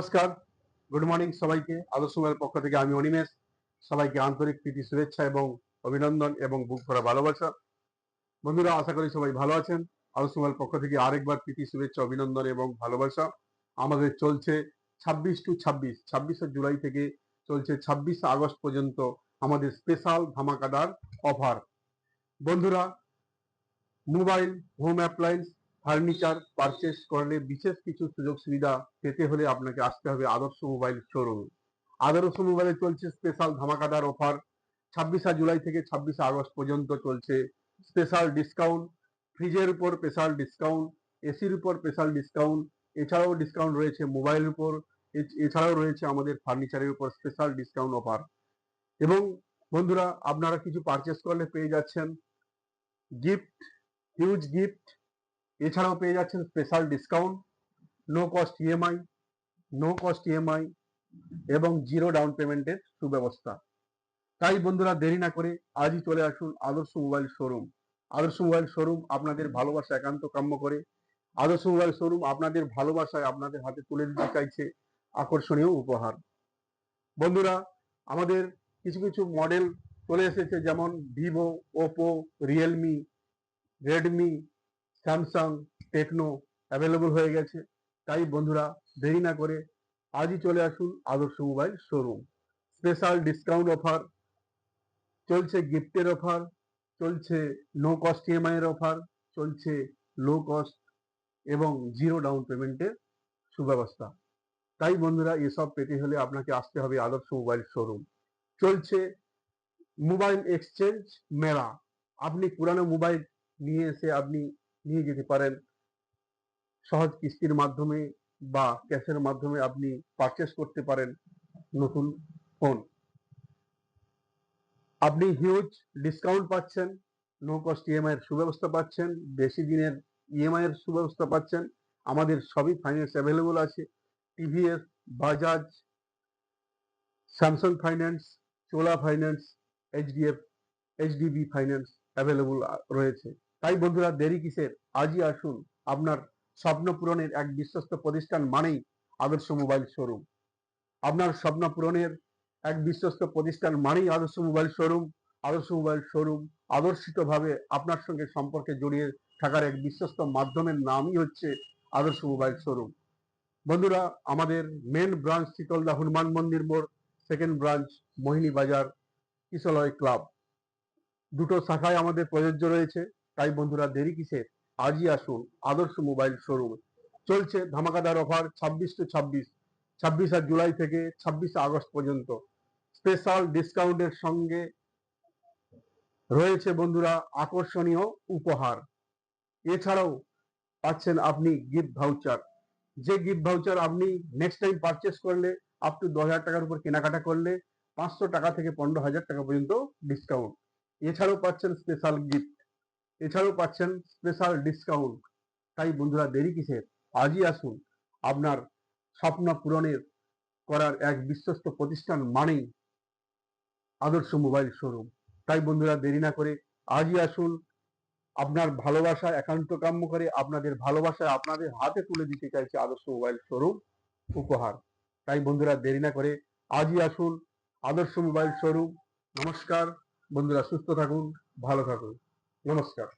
নমস্কার, good morning সবাইকে। আদর্শ মোবাইলের পক্ষ থেকে আমি অনিমেষ। সবাইকে আন্তরিক প্রীতি শুভেচ্ছা এবং অভিনন্দন এবং বুক ভরা ভালোবাসা। বন্ধুরা, আশা করি সবাই ভালো আছেন। আদর্শ মোবাইলের পক্ষ থেকে আরেকবার প্রীতি শুভেচ্ছা, অভিনন্দন এবং ভালোবাসা। আমাদের চলছে 26 জুলাই থেকে চলছে 26 আগস্ট পর্যন্ত আমাদের স্পেশাল ধামাকাদার অফার। বন্ধুরা, mobile, home appliance, furniture purchase করলে বিশেষ কিছু সুযোগ সুবিধা পেতে হলে আপনাকে আসতে হবে আদর্শ মোবাইল শোরুমে। আদর্শ মোবাইলে চলছে স্পেশাল ধামাকাদার অফার। 26 জুলাই থেকে 26 আগস্ট পর্যন্ত চলছে স্পেশাল ডিসকাউন্ট। ফ্রিজের উপর স্পেশাল ডিসকাউন্ট, এসির উপর স্পেশাল ডিসকাউন্ট, এছাড়াও ডিসকাউন্ট রয়েছে মোবাইলের উপর, এছাড়াও রয়েছে আমাদের ফার্নিচারের উপর স্পেশাল ডিসকাউন্ট অফার। এবং বন্ধুরা, আপনারা কিছু পারচেস করলে পেয়ে যাচ্ছেন গিফট, হিউজ গিফট। এছাড়াও পেয়ে যাচ্ছেন special discount, no cost EMI এবং জিরো ডাউন পেমেন্টের সুব্যবস্থা। তাই বন্ধুরা, দেরি না করে আজই চলে আসুন আদর্শ মোবাইল শোরুম। আদর্শ মোবাইল শোরুম আপনাদের ভালোবাসা একান্ত কাম্য করে। আদর্শ মোবাইল শোরুম আপনাদের ভালোবাসায় আপনাদের হাতে তুলে দিতে চাইছে আকর্ষণীয় উপহার। বন্ধুরা, আমাদের কিছু কিছু মডেল চলে এসেছে, যেমন Vivo, Oppo, Realme, Redmi, Samsung, Tecno available হয়ে গেছে। তাই বন্ধুরা, দেরি না করে আজই চলে আসুন আদর্শ mobile showroom. Special discount offer চলছে, গিফটের অফার চলছে, নো কস্ট ইএমআই এর অফার চলছে, লো কস্ট এবং জিরো ডাউন পেমেন্টের সুব্যবস্থা। তাই বন্ধুরা, এসব পেতে হলে আপনাকে আসতে হবে আদর্শ মোবাইল শোরুম। চলছে মোবাইল এক্সচেঞ্জ মেলা। আপনি পুরানো মোবাইল নিয়ে এসে আপনি নিয়ে যেতে পারেন সহজ কিস্তির মাধ্যমে বা ক্যাশের মাধ্যমে। আপনি পারচেস করতে পারেন নতুন ফোন। আপনি হিউজ ডিসকাউন্ট পাচ্ছেন, নো কস্ট ইএমআই এর সুব্যবস্থা পাচ্ছেন, বেশি দিনের ইএমআই এর সুব্যবস্থা পাচ্ছেন। আমাদের সবই ফাইন্যান্স অ্যাভেলেবল আছে। টিভিএস, বাজাজ, স্যামসাং ফাইন্যান্স, চোলা ফাইন্যান্স, এইচডিবি ফাইন্যান্স অ্যাভেলেবল রয়েছে। তাই বন্ধুরা, দেরি কিসের? আজই আসুন। আপনার স্বপ্ন পূরণের এক বিশ্বস্ত প্রতিষ্ঠান মানেই আদর্শ মোবাইল শোরুম। আপনার স্বপ্ন পূরণের এক বিশ্বস্ত প্রতিষ্ঠান মানেই আদর্শ মোবাইল শোরুম। আদর্শ মোবাইল শোরুম আদর্শিতভাবে আপনার সঙ্গে সম্পর্কে জড়িয়ে থাকার এক বিশ্বস্ত মাধ্যমের নামই হচ্ছে আদর্শ মোবাইল শোরুম। বন্ধুরা, আমাদের মেন ব্রাঞ্চ শীতলদা হনুমান মন্দির মোড়, সেকেন্ড ব্রাঞ্চ মোহিনী বাজার কিশলয় ক্লাব, দুটো শাখায় আমাদের প্রযোজ্য রয়েছে। তাই বন্ধুরা, দেরি কিসের? আজই আসুন আদর্শ মোবাইল শোরুম। চলছে ধামাকাদার অফার 26 জুলাই থেকে 26 আগস্ট পর্যন্ত। স্পেশাল ডিসকাউন্টের সঙ্গে রয়েছে বন্ধুরা আকর্ষণীয় উপহার। এছাড়াও পাচ্ছেন আপনি গিফট ভাউচার। যে গিফট ভাউচার আপনি নেক্সট টাইম পারচেস করলে, আপ টু 10,000 টাকার উপর কেনাকাটা করলে 500 টাকা থেকে 15,000 টাকা পর্যন্ত ডিসকাউন্ট। এছাড়াও পাচ্ছেন স্পেশাল গিফট, এছাড়াও পাচ্ছেন স্পেশাল ডিসকাউন্ট। তাই বন্ধুরা, দেরি কিসের? আজই আসুন। আপনার স্বপ্ন পূরণের করার এক বিশ্বস্ত প্রতিষ্ঠান মানেই আদর্শ মোবাইল শোরুম। তাই বন্ধুরা, দেরি না করে আজই আসুন। আপনার ভালোবাসা একান্ত কাম্য করে আপনাদের ভালোবাসায় আপনাদের হাতে তুলে দিতে চাইছে আদর্শ মোবাইল শোরুম উপহার। তাই বন্ধুরা, দেরি না করে আজই আসুন আদর্শ মোবাইল শোরুম। নমস্কার বন্ধুরা, সুস্থ থাকুন, ভালো থাকুন। নমস্কার।